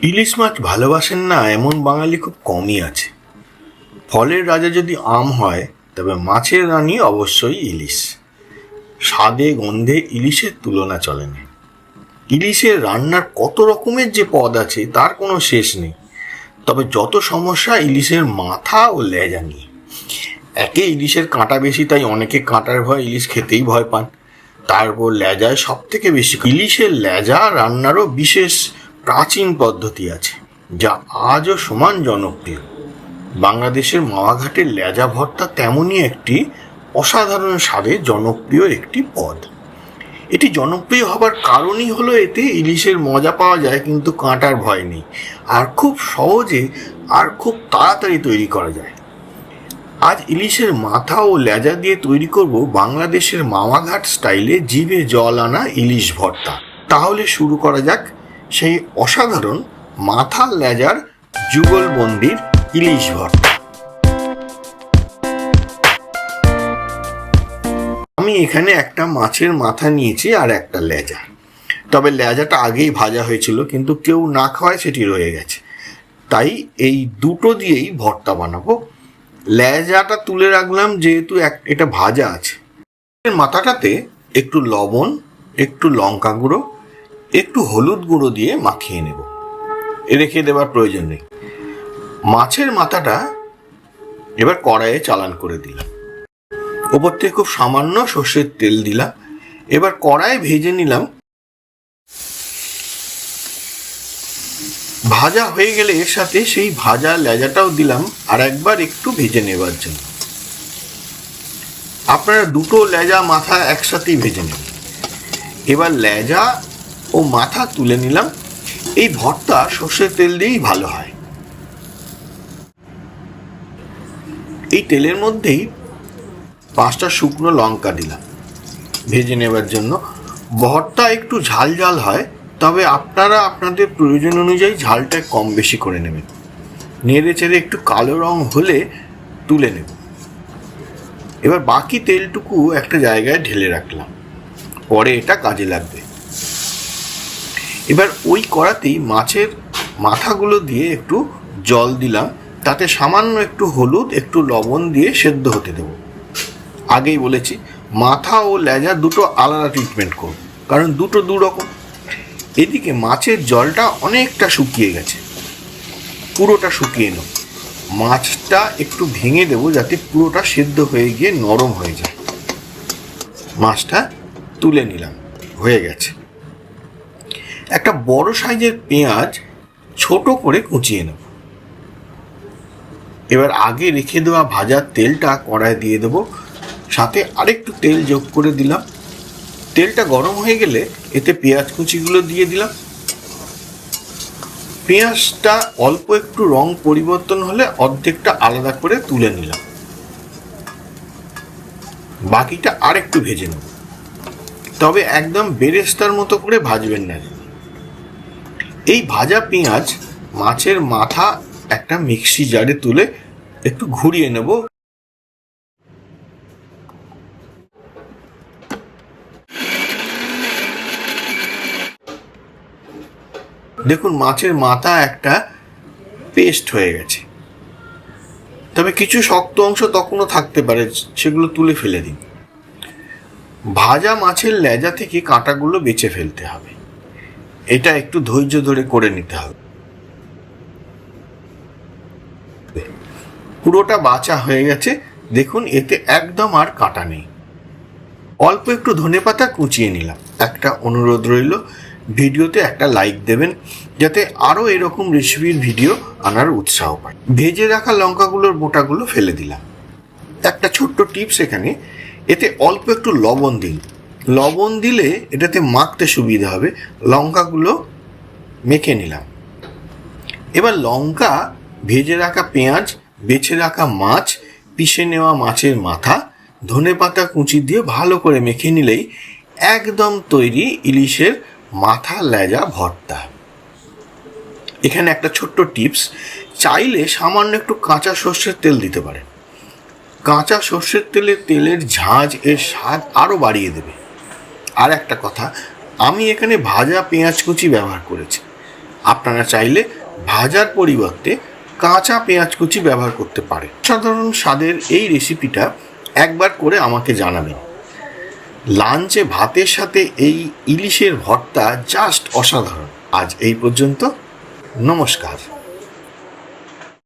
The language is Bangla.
ইলিশ মাছ ভালোবাসেন না এমন বাঙালি খুব কমই আছে। ফলের রাজা যদি আম হয়, তবে মাছের রানী অবশ্যই ইলিশ। স্বাদে গন্ধে ইলিশের তুলনা চলে না। ইলিশের রান্নার কত রকমের যে পদ আছে তার কোনো শেষ নেই। তবে যত সমস্যা ইলিশের মাথা ও লেজা নিয়ে। একে ইলিশের কাঁটা বেশি, তাই অনেকে কাঁটার ভয় ইলিশ খেতেই ভয় পান। তারপর লেজায় সব থেকে বেশি। ইলিশের লেজা রান্নারও বিশেষ প্রাচীন পদ্ধতি আছে, যা আজও সমান জনপ্রিয়। বাংলাদেশের মাওয়া-ঘাটের লেজা ভর্তা তেমনই একটি অসাধারণ স্বাদে জনপ্রিয় একটি পদ। এটি জনপ্রিয় হবার কারণই হলো এতে ইলিশের মজা পাওয়া যায়, কিন্তু কাঁটার ভয় নেই, আর খুব সহজে আর খুব তাড়াতাড়ি তৈরি করা যায়। আজ ইলিশের মাথা ও লেজা দিয়ে তৈরি করব বাংলাদেশের মাওয়া-ঘাট স্টাইলে জিভে জল আনা ইলিশ ভর্তা। তাহলে শুরু করা যাক সেই অসাধারণ মাথা লেজার যুগলবন্দির ইলিশ ভর্তা। আমি এখানে একটা মাছের মাথা নিয়েছি আর একটা লেজা। তবে লেজাটা আগেই ভাজা হয়েছিল, কিন্তু কেউ না খাওয়ায় সেটি রয়ে গেছে, তাই এই দুটো দিয়েই ভর্তা বানাবো। লেজাটা তুলে রাখলাম যেহেতু এটা ভাজা আছে। মাথাটাতে একটু লবণ, একটু লঙ্কা গুঁড়ো, একটু হলুদ গুঁড়ো দিয়ে মাখিয়ে নেব। রেখে দেওয়ার প্রয়োজন নেই। মাছের মাথাটা এবার কড়াইয়ে চালান করে দিলাম। ওপর থেকে খুব সামান্য সর্ষের তেল দিলাম। এবার কড়াই ভেজে নিলাম। ভাজা হয়ে গেলে এর সাথে সেই ভাজা লেজাটাও দিলাম আর একবার একটু ভেজে নেবার জন্য। আপনারা দুটো লেজা মাথা একসাথেই ভেজে নেবেন। এবার লেজা ও মাথা তুলে নিলাম। এই ভর্তা সর্ষের তেল দিয়েই ভালো হয়। এই তেলের মধ্যেই 5টা শুকনো লঙ্কা দিলাম ভেজে নেবার জন্য। ভর্তা একটু ঝাল ঝাল হয়, তবে আপনারা আপনাদের প্রয়োজন অনুযায়ী ঝালটা কম বেশি করে নেবেন। নেড়ে চেড়ে একটু কালো রং হলে তুলে নেব। এবার বাকি তেলটুকু একটা জায়গায় ঢেলে রাখলাম, পরে এটা কাজে লাগবে। এবার ওই কড়াতেই মাছের মাথাগুলো দিয়ে একটু জল দিলাম, তাতে সামান্য একটু হলুদ, একটু লবণ দিয়ে সেদ্ধ হতে দেব। আগেই বলেছি, মাথা ও লেজা দুটো আলাদা ট্রিটমেন্ট করব, কারণ দুটো দু রকম। এদিকে মাছের জলটা অনেকটা শুকিয়ে গেছে, পুরোটা শুকিয়ে নেব। মাছটা একটু ভেঙে দেবো যাতে পুরোটা সেদ্ধ হয়ে গিয়ে নরম হয়ে যায়। মাছটা তুলে নিলাম, হয়ে গেছে। একটা বড় সাইজের পেঁয়াজ ছোট করে কুচিয়ে নেব। এবার আগে রেখে দেওয়া ভাজার তেলটা কড়ায় দিয়ে দেবো, সাথে আরেকটু তেল যোগ করে দিলাম। তেলটা গরম হয়ে গেলে এতে পেঁয়াজ কুচিগুলো দিয়ে দিলাম। পেঁয়াজটা অল্প একটু রং পরিবর্তন হলে অর্ধেকটা আলাদা করে তুলে নিলাম। বাকিটা আর একটু ভেজে নেব, তবে একদম বেরেস্তার মতো করে ভাজবেন না। এই ভাজা পেঁয়াজ মাছের মাথা একটা মিক্সি জারে তুলে একটু ঘুরিয়ে নেব। দেখুন, মাছের মাথা একটা পেস্ট হয়ে গেছে, তবে কিছু শক্ত অংশ তখনও থাকতে পারে, সেগুলো তুলে ফেলে দিন। ভাজা মাছের লেজা থেকে কাঁটাগুলো বেছে ফেলতে হবে। এটা একটু ধৈর্য ধরে করে নিতে হবে। পুরোটা বাছা হয়ে গেছে, দেখুন এতে একদম আর কাঁটা নেই। অল্প একটু ধনেপাতা কুচিয়ে নিলাম। একটা অনুরোধ রইল, ভিডিওতে একটা লাইক দেবেন, যাতে আরও এরকম রেসিপির ভিডিও আনার উৎসাহ পায়। ভেজে রাখা লঙ্কাগুলোর বোটাগুলো ফেলে দিলাম। একটা ছোট্ট টিপস এখানে, এতে অল্প একটু লবণ দিন। লবণ দিলে এটাতে মাখতে সুবিধা হবে। লঙ্কাগুলো মেখে নিলাম। এবার লঙ্কা, ভেজে রাখা পেঁয়াজ, বেছে রাখা মাছ, পিষে নেওয়া মাছের মাথা, ধনেপাতা কুচি দিয়ে ভালো করে মেখে নিলেই একদম তৈরি ইলিশের মাথা লেজা ভর্তা। এখানে একটা ছোট্ট টিপস, চাইলে সামান্য একটু কাঁচা সর্ষের তেল দিতে পারেন। কাঁচা সর্ষের তেলের ঝাঁঝ এর স্বাদ আরও বাড়িয়ে দেবে। আর একটা কথা, আমি এখানে ভাজা পেঁয়াজ কুচি ব্যবহার করেছি। আপনারা চাইলে ভাজার পরিবর্তে কাঁচা পেঁয়াজ কুচি ব্যবহার করতে পারেন। সাধারণ স্বাদের এই রেসিপিটা একবার করে আমাকে জানাবেন। লাঞ্চে ভাতের সাথে এই ইলিশের ভর্তা জাস্ট অসাধারণ। আজ এই পর্যন্ত, নমস্কার।